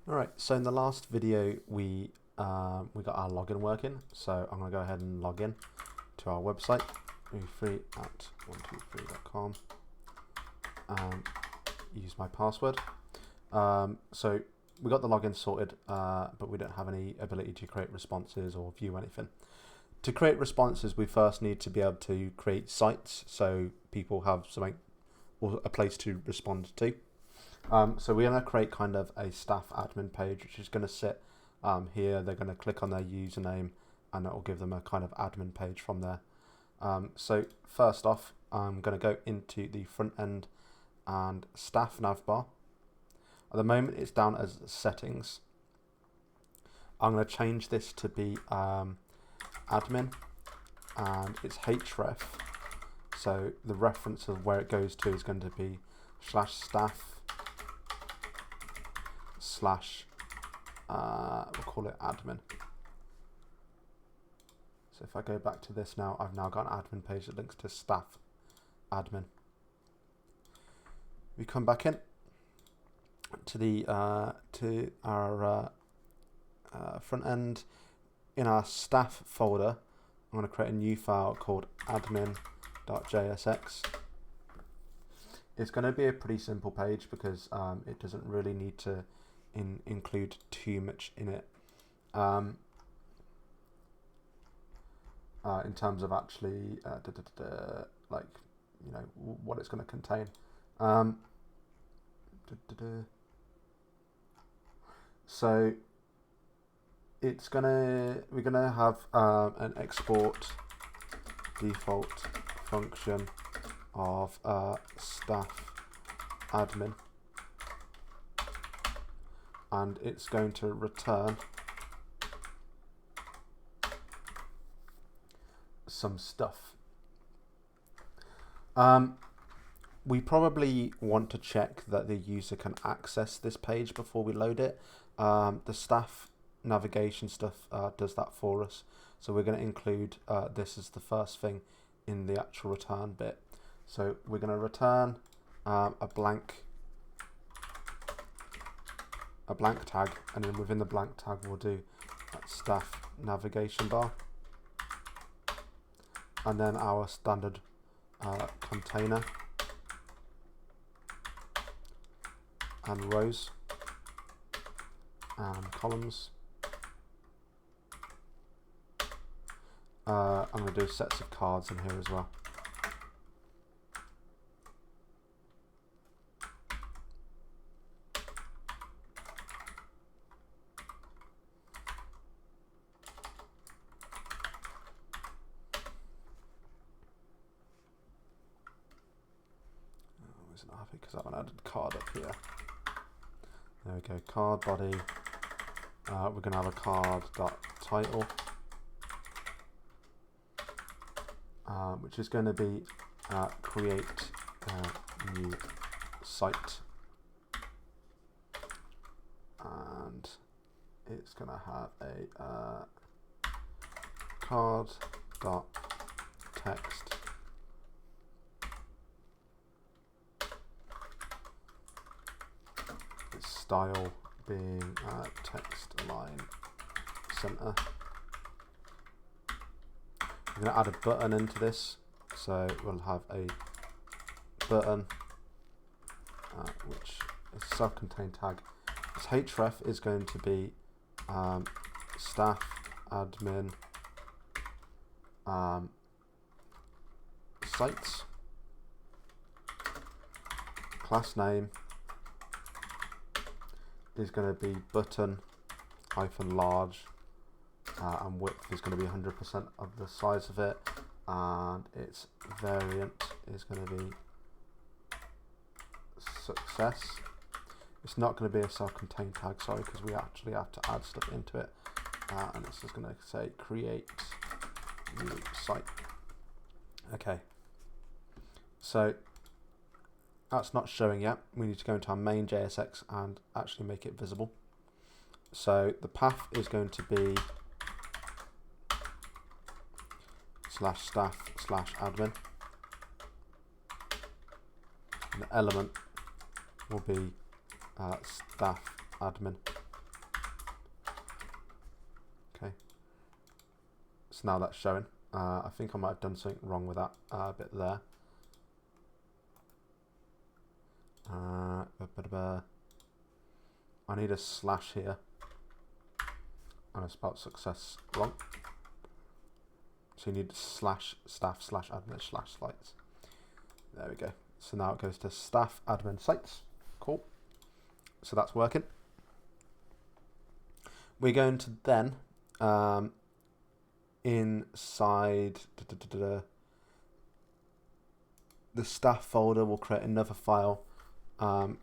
Alright, so in the last video we got our login working, so I'm going to go ahead and log in to our website, free@123.com, and use my password. So we got the login sorted, but we don't have any ability to create responses or view anything. To create responses, we first need to be able to create sites so people have something or a place to respond to. So we're going to create kind of a staff admin page, which is going to sit here. They're going to click on their username and it will give them a kind of admin page from there. So first off, I'm going to go into the front end and staff navbar. At the moment it's down as settings. I'm going to change this to be admin, and it's href. So the reference of where it goes to is going to be /staff/ we'll call it admin. So if I go back to this now, I've now got an admin page that links to staff admin. We come back in to the to our front end. In our staff folder, I'm going to create a new file called admin.jsx. It's going to be a pretty simple page because it doesn't really need to include too much in it in terms of actually like, you know, what it's going to contain. So we're gonna have an export default function of staff admin, and it's going to return some stuff. We probably want to check that the user can access this page before we load it. The staff navigation stuff does that for us, so we're going to include this as the first thing in the actual return bit. So we're going to return a blank tag, and then within the blank tag we'll do staff navigation bar, and then our standard container and rows and columns. I'm going to do sets of cards in here as well. I wasn't happy because I haven't added card up here. There we go, card body. We're going to have a card.title. Which is going to be create new site, and it's going to have a card.text, its style being text align center. We're going to add a button into this, so we'll have a button which is a self-contained tag. This href is going to be staff admin sites. Class name is going to be button -large. And width is going to be 100% of the size of it, and its variant is going to be success. It's not going to be a self-contained tag, sorry, because we actually have to add stuff into it, and it's just going to say create new site. Okay, so that's not showing yet. We need to go into our main JSX and actually make it visible. So the path is going to be /staff/admin, and the element will be staff admin. So now that's showing. I think I might have done something wrong with that bit there. I need a slash here. And I spelled success wrong. So you need slash staff slash admin slash sites. There we go. So now it goes to staff admin sites. Cool. So that's working. We're going to then inside the staff folder, we'll create another file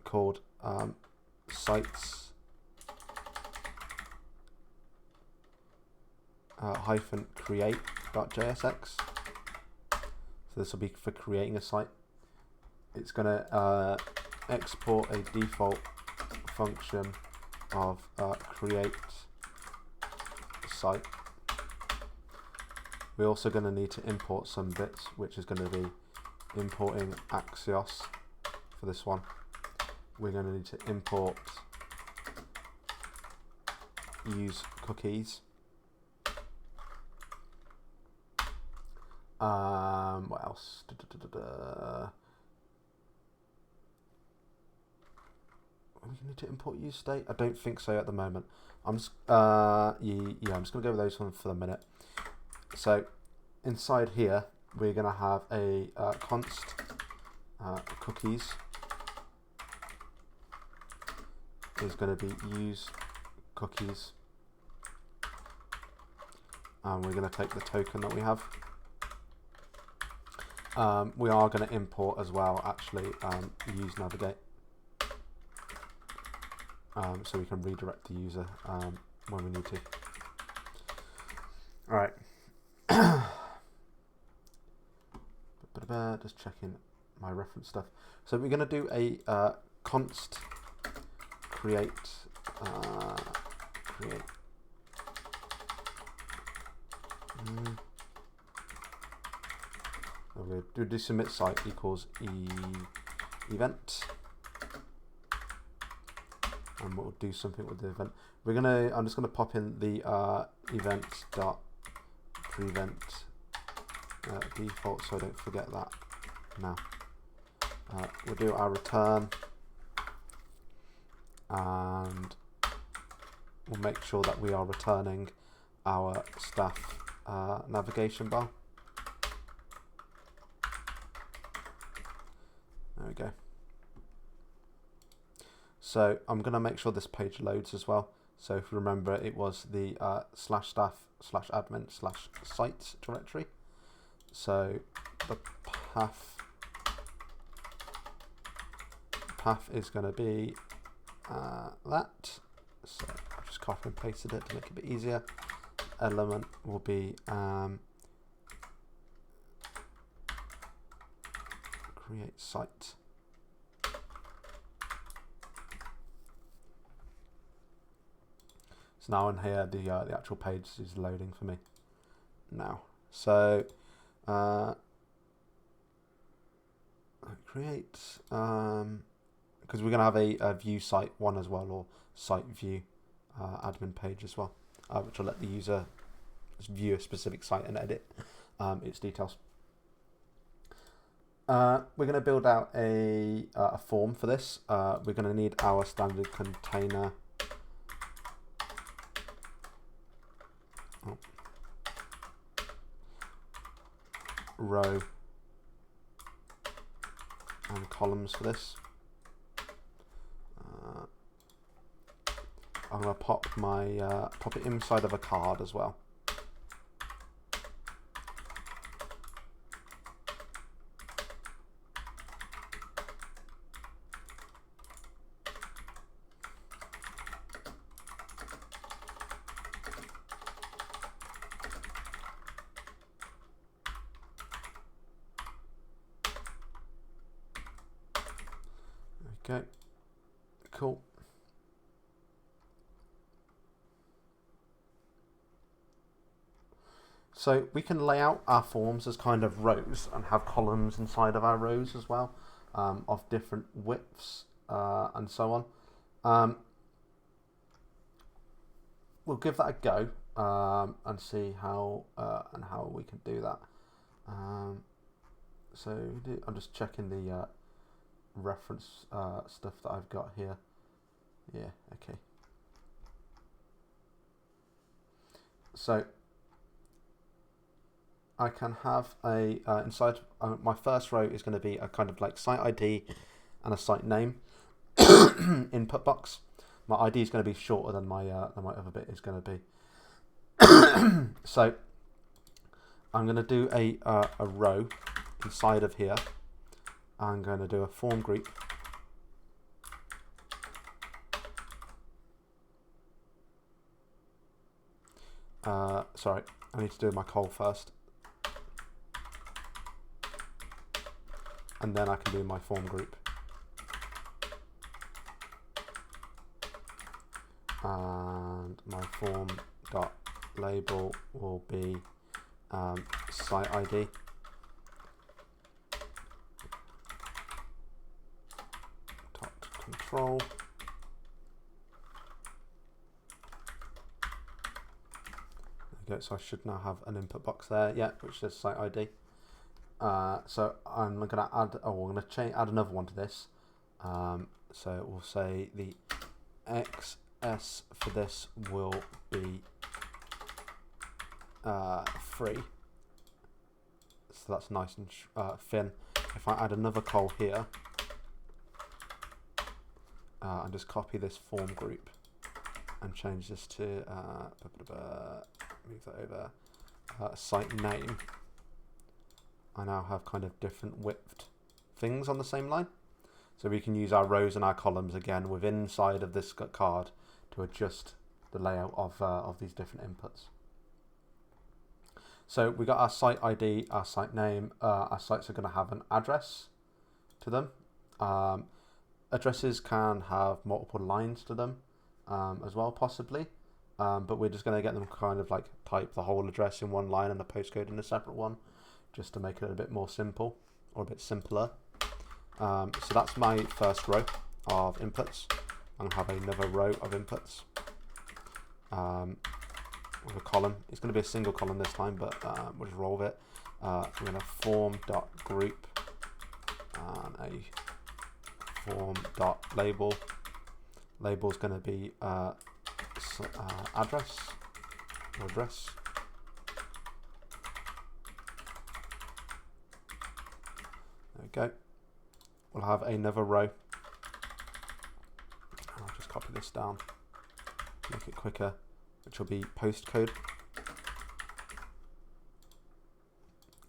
called sites hyphen create.jsx. So this will be for creating a site. It's going to export a default function of create site. We're also going to need to import some bits, which is going to be importing Axios for this one. We're going to need to import use cookies. What else? We need to import use state. I don't think so at the moment. I'm just I'm just gonna go with those ones for the minute. So inside here we're gonna have a const cookies is going to be use cookies, and we're going to take the token that we have. We are going to import as well, actually, use navigate, so we can redirect the user when we need to. All right. Just checking my reference stuff. So we're going to do a const create we'll do submit site equals event, and we'll do something with the event. I'm just gonna pop in the event dot prevent default, so I don't forget that. Now we'll do our return, and we'll make sure that we are returning our staff navigation bar. There we go. So I'm going to make sure this page loads as well. So if you remember, it was the /staff/admin/sites directory. So the path is going to be that. So I've just copied and pasted it to make it a bit easier. Element will be create site. So now in here, the actual page is loading for me now. So create, because we're going to have a view site one as well, or site view admin page as well, which will let the user view a specific site and edit its details. We're going to build out a form for this. We're going to need our standard container. Row and columns for this. I'm going to pop it inside of a card as well. Okay, cool. So we can lay out our forms as kind of rows and have columns inside of our rows as well, of different widths and so on. We'll give that a go. and see how we can do that. So I'm just checking the reference stuff that I've got here. Yeah, okay. So I can have a inside my first row is going to be a kind of like site ID and a site name input box. My ID is going to be shorter than my other bit is going to be. So I'm going to do a row inside of here. I'm going to do a form group. Sorry, I need to do my col first. And then I can do my form group. And my form dot label will be site ID. Dot control. There we go. So I should now have an input box there, yeah, which says site ID. So I'm going to add, I'm going to add another one to this. So we'll say the XS for this will be free. So that's nice and thin. If I add another col here, and just copy this form group and change this to move that over site name. I now have kind of different width things on the same line. So we can use our rows and our columns again within inside of this card to adjust the layout of these different inputs. So we got our site ID, our site name. Our sites are going to have an address to them. Addresses can have multiple lines to them as well, possibly. But we're just going to get them kind of like type the whole address in one line and the postcode in a separate one, just to make it a bit more simple or a bit simpler. So that's my first row of inputs. I'm going to have another row of inputs with a column. It's going to be a single column this time, but we'll just roll with it. I'm going to form.group and a form.label. Label is going to be address or address. There we go. We'll have another row. I'll just copy this down, make it quicker, which will be postcode.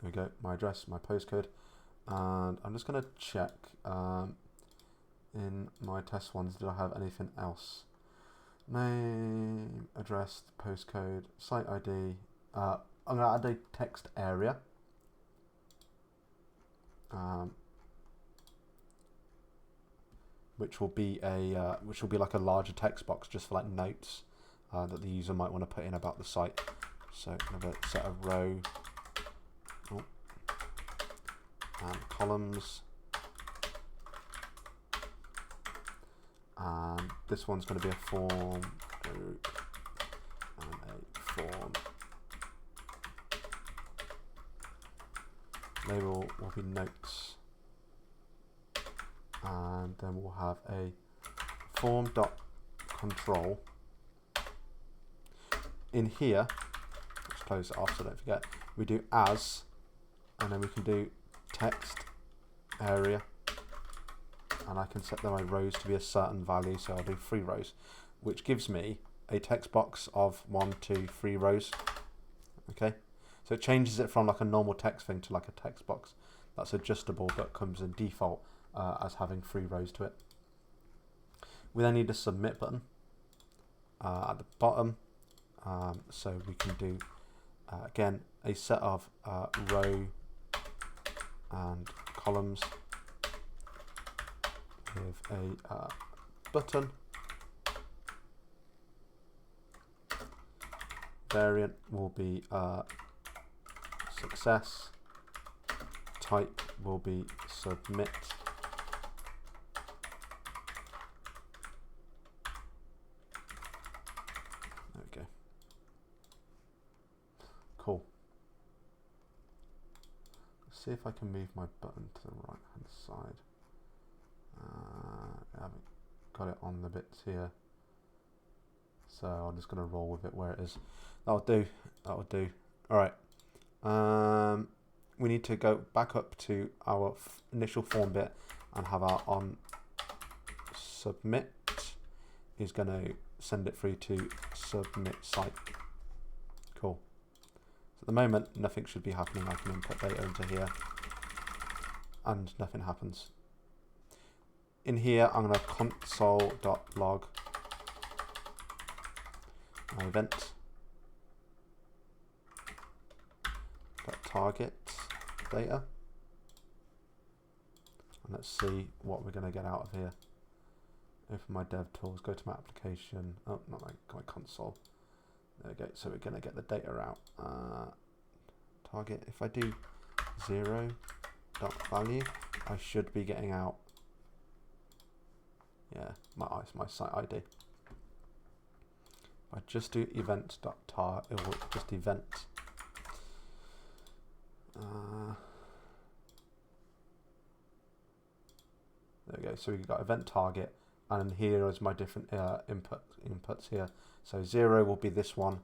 There we go, my address, my postcode. And I'm just going to check in my test ones, did I have anything else? Name, address, postcode, site ID. I'm going to add a text area. Which will be like a larger text box just for like notes that the user might want to put in about the site. So I'm going to set a row and columns, and this one's going to be a form group and a form. Label will be notes. And then we'll have a form.control. In here, let's close it off so don't forget, we do as, and then we can do text area, and I can set my rows to be a certain value, so I'll do 3 rows, which gives me a text box of 1, 2, 3 rows. Okay, so it changes it from like a normal text thing to like a text box that's adjustable but comes in default as having 3 rows to it. We then need a submit button at the bottom, so we can do again a set of row and columns with a button. Variant will be success. Type will be submit. see if I can move my button to the right hand side. I haven't got it on the bits here, so I'm just going to roll with it where it is. That'll do. That'll do. All right. We need to go back up to our initial form bit and have our on submit is going to send it through to submit site. Cool. So at the moment, nothing should be happening. I can input data into here and nothing happens. In here, I'm going to console.log my event .target data, and let's see what we're going to get out of here. Open my dev tools, go to my application. Oh, not my console. There we go. So we're going to get the data out. Target. If I do 0.value, I should be getting out. Yeah, my site ID. If I just do event.tar, it will just event. There we go. So we've got event target, and here is my different inputs here. So 0 will be this one,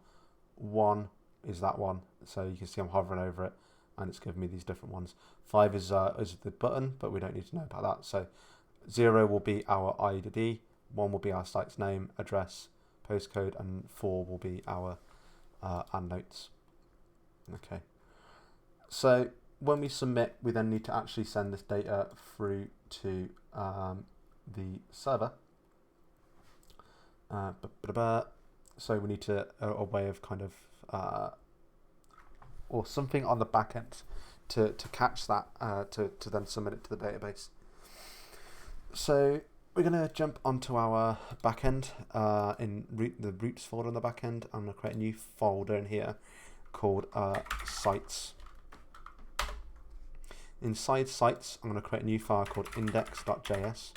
1 is that one. So you can see I'm hovering over it, and it's giving me these different ones. 5 is the button, but we don't need to know about that. So 0 will be our ID, 1 will be our site's name, address, postcode, and 4 will be our notes. Okay. So when we submit, we then need to actually send this data through to the server. So we need to a way of kind of or something on the back end to catch that to then submit it to the database. So we're going to jump onto our backend in the roots folder on the backend. I'm going to create a new folder in here called sites. Inside sites, I'm going to create a new file called index.js.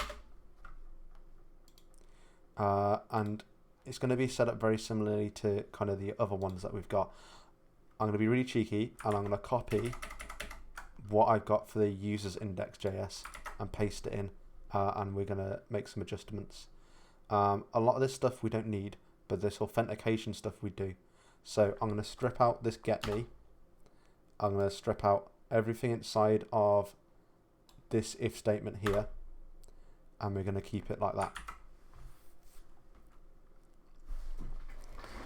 And it's going to be set up very similarly to kind of the other ones that we've got. I'm going to be really cheeky, and I'm going to copy what I've got for the users index.js and paste it in. And we're going to make some adjustments. A lot of this stuff we don't need, but this authentication stuff we do. So I'm going to strip out this get me. I'm going to strip out everything inside of this if statement here, and we're going to keep it like that.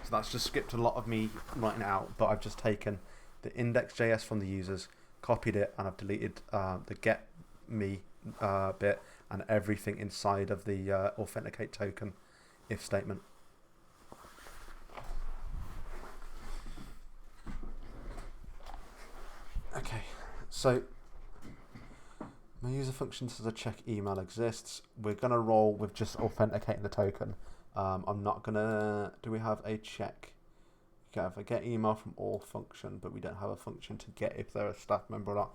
So that's just skipped a lot of me writing it out, but I've just taken the index.js from the users, copied it, and I've deleted the get me bit and everything inside of the authenticate token if statement. Okay, so my user function says a check email exists. We're going to roll with just authenticating the token. I'm not going to... Do we have a check? We have a get email from all function, but we don't have a function to get if they're a staff member or not.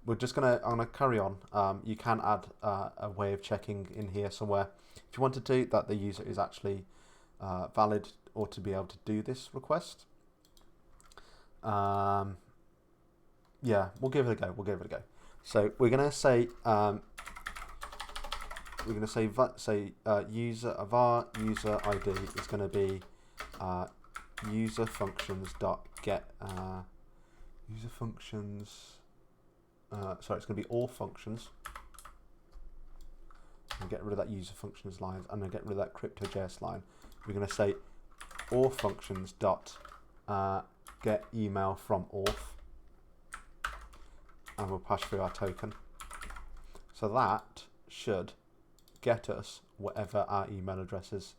We're just going to... I'm going to carry on. You can add a way of checking in here somewhere. If you wanted to, that the user is actually valid or to be able to do this request. Yeah, we'll give it a go. We'll give it a go. So we're going to say user of our user ID is going to be user functions dot get user functions. Sorry, it's going to be all functions. And get rid of that user functions line, and then get rid of that crypto.js line. We're going to say all functions dot get email from auth. And we'll pass through our token. So that should get us whatever our email address is.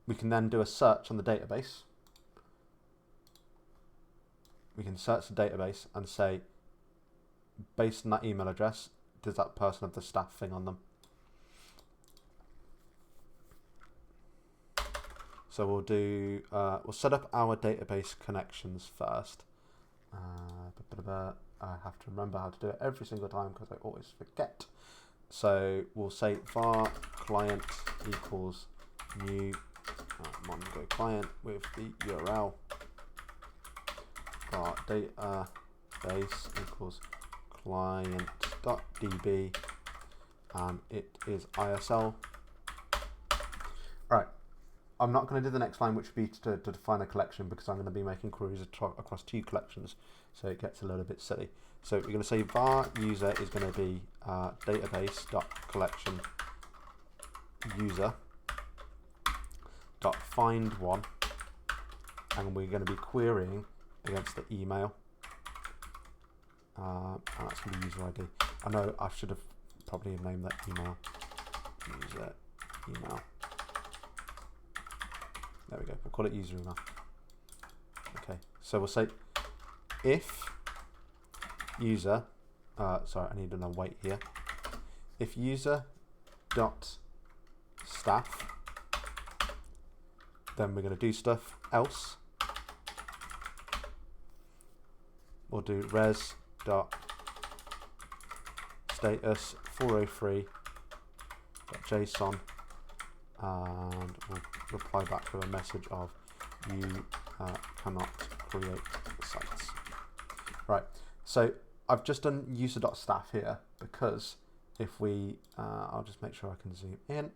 We can then do a search on the database. We can search the database and say, based on that email address, does that person have the staff thing on them? So we'll do, we'll set up our database connections first. I have to remember how to do it every single time because I always forget. So we'll say var client equals new Mongo client with the URL var database equals client.db, and it is ISL. Right. I'm not going to do the next line, which would be to define a collection, because I'm going to be making queries across 2 collections, so it gets a little bit silly. So we're going to say var user is going to be database.collection user.find1, and we're going to be querying against the email, and that's going to be user ID. I know I should have probably named that email user email. There we go, we'll call it user email. Okay, so we'll say if user, sorry, I need an await here. If user dot staff, then we're going to do stuff, else we'll do res dot status 403.json, and we'll reply back with a message of you cannot create sites. Right, so I've just done user.staff here, because if we, I'll just make sure I can zoom in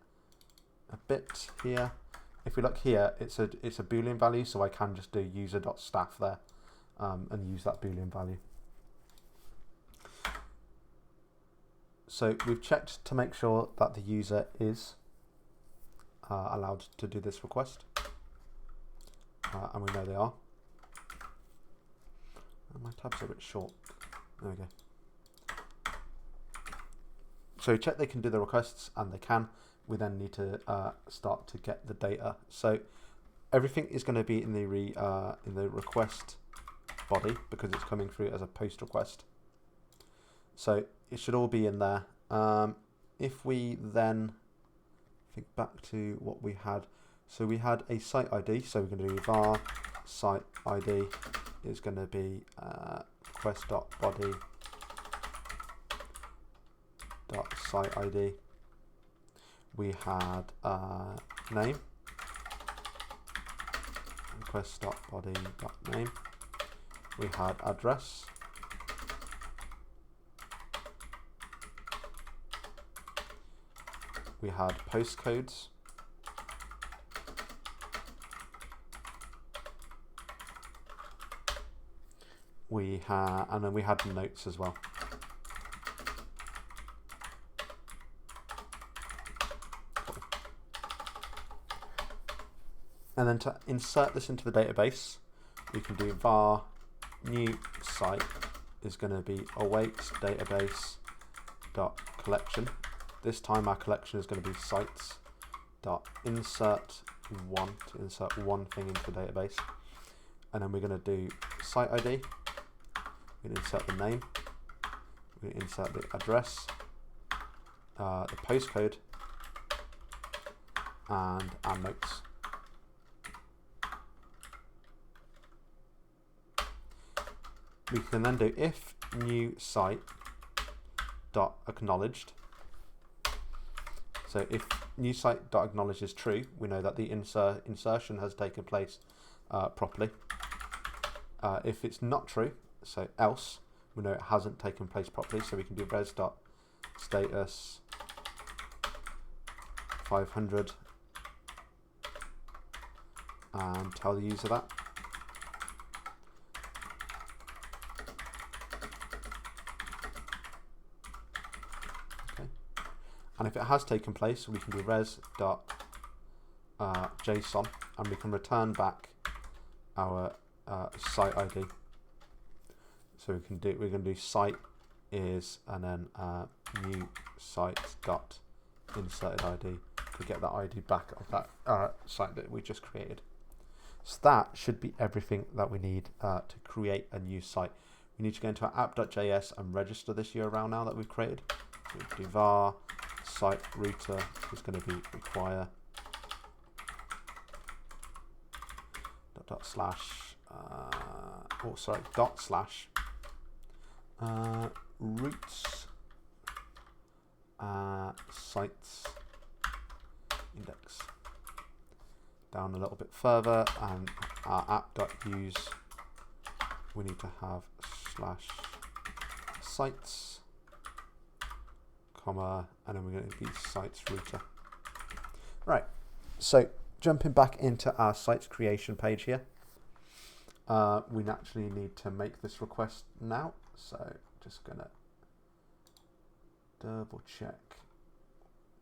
a bit here. If we look here, it's a Boolean value, so I can just do user.staff there and use that Boolean value. So we've checked to make sure that the user is allowed to do this request, and we know they are. And my tabs are a bit short. There we go. So we check they can do the requests, and they can. We then need to start to get the data. So everything is going to be in the request body, because it's coming through as a post request. So it should all be in there. If we then think back to what we had, so we had a site ID, so we're going to do var site ID is going to be request.body .site ID. We had name, request.body.name. We had address. We had postcodes. We had, and then we had notes as well. And then to insert this into the database, we can do var new site is going to be awaits database dot collection. This time our collection is going to be sites dot insert one, to insert one thing into the database. And then we're going to do site ID. We're going to insert the name. We're going to insert the address, the postcode, and our notes. We can then do if new site dot acknowledged. So if new site dot acknowledged is true, we know that the insertion has taken place properly. If it's not true, so else, we know it hasn't taken place properly. So we can do res dot status 500 and tell the user that. And if it has taken place, we can do res.json, and we can return back our site ID. So we're going to do site is, and then new site dot inserted ID to get that ID back of that site that we just created. So that should be everything that we need to create a new site. We need to go into our app.js and register this URL now that we've created. So we do var site router is going to be require dot slash routes sites index. Down a little bit further, and our app.use we need to have slash sites, comma, and then we're going to be sites router. Right, so jumping back into our sites creation page here, we naturally need to make this request now. So just going to double check.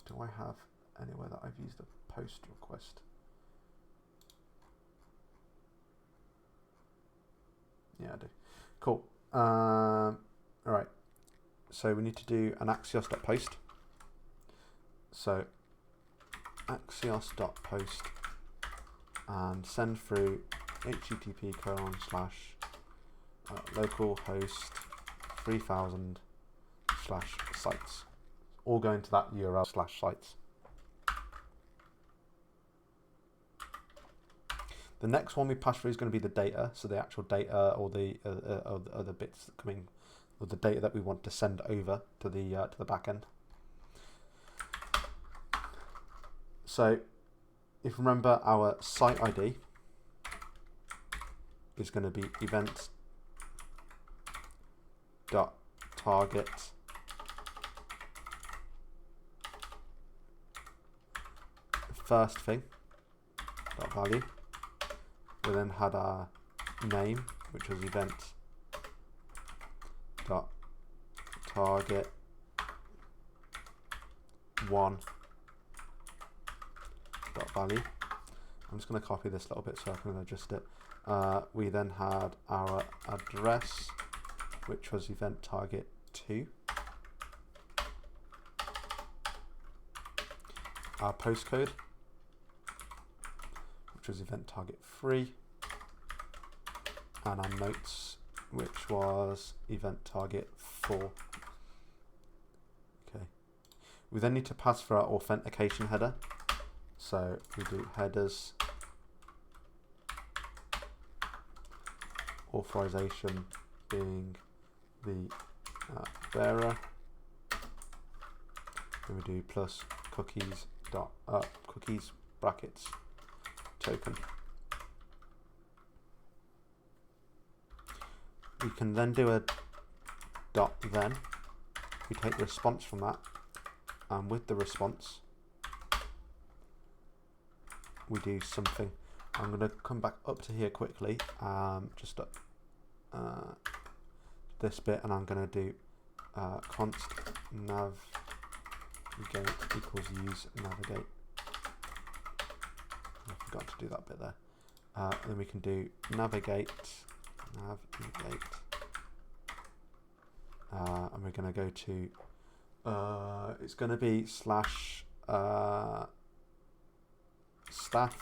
Do I have anywhere that I've used a post request? Yeah, I do. Cool. All right. So we need to do an axios.post. So axios.post and send through http:/localhost 3000/sites. All going to that URL /sites. The next one we pass through is going to be the data, so the actual data or the other bits coming, or the data that we want to send over to the back end. So, if you remember, our site ID is going to be event.target first thing dot value. We then had our name, which was event dot target 1 dot value. I'm just going to copy this a little bit so I can adjust it. We then had our address, which was event target 2. Our postcode, which was event target 3, and our notes, which was event target 4. Okay. We then need to pass for our authentication header. So we do headers, authorization being the bearer. Then we do plus cookies brackets token. We can then do a dot then. We take the response from that, and with the response we do something. I'm going to come back up to here quickly, just up this bit, and I'm going to do const navigate equals use navigate. I forgot to do that bit there. Then we can do navigate, and we're going to go to it's going to be slash staff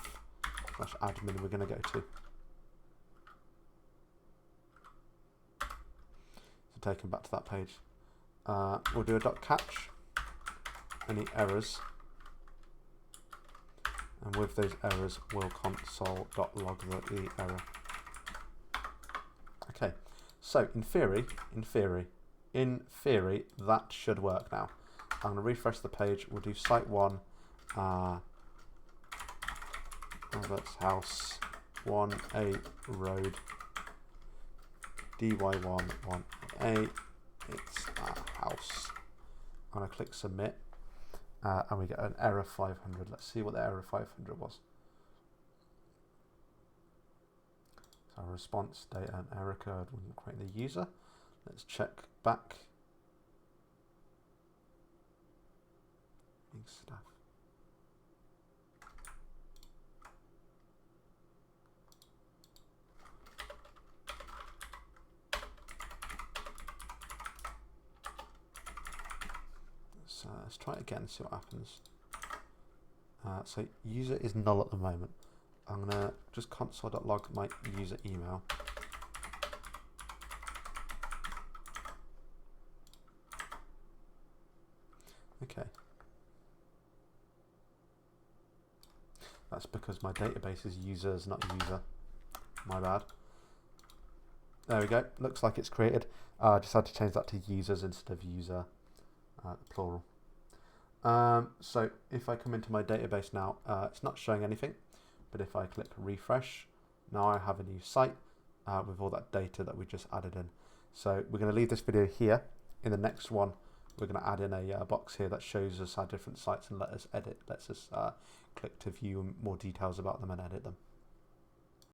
/ admin we're going to go to. So taken back to that page. We'll do a dot catch any errors, and with those errors we'll console.log the error. Okay, so in theory that should work now. I'm going to refresh the page. We'll do site 1, Robert's house, 1A road, DY1 1A. It's our house. I'm going to click submit, and we get an error 500. Let's see what the error 500 was. So our response data and error code wouldn't create the user. Let's check back. Staff. So let's try it again and see what happens. So user is null at the moment. I'm going to just console.log my user email. Okay. That's because my database is users, not user. My bad. There we go. Looks like it's created. I just had to change that to users instead of user, plural. So if I come into my database now, it's not showing anything. But if I click refresh, now I have a new site. with all that data that we just added in. So we're going to leave this video here. In the next one, we're going to add in a box here that shows us our different sites and lets us click to view more details about them and edit them.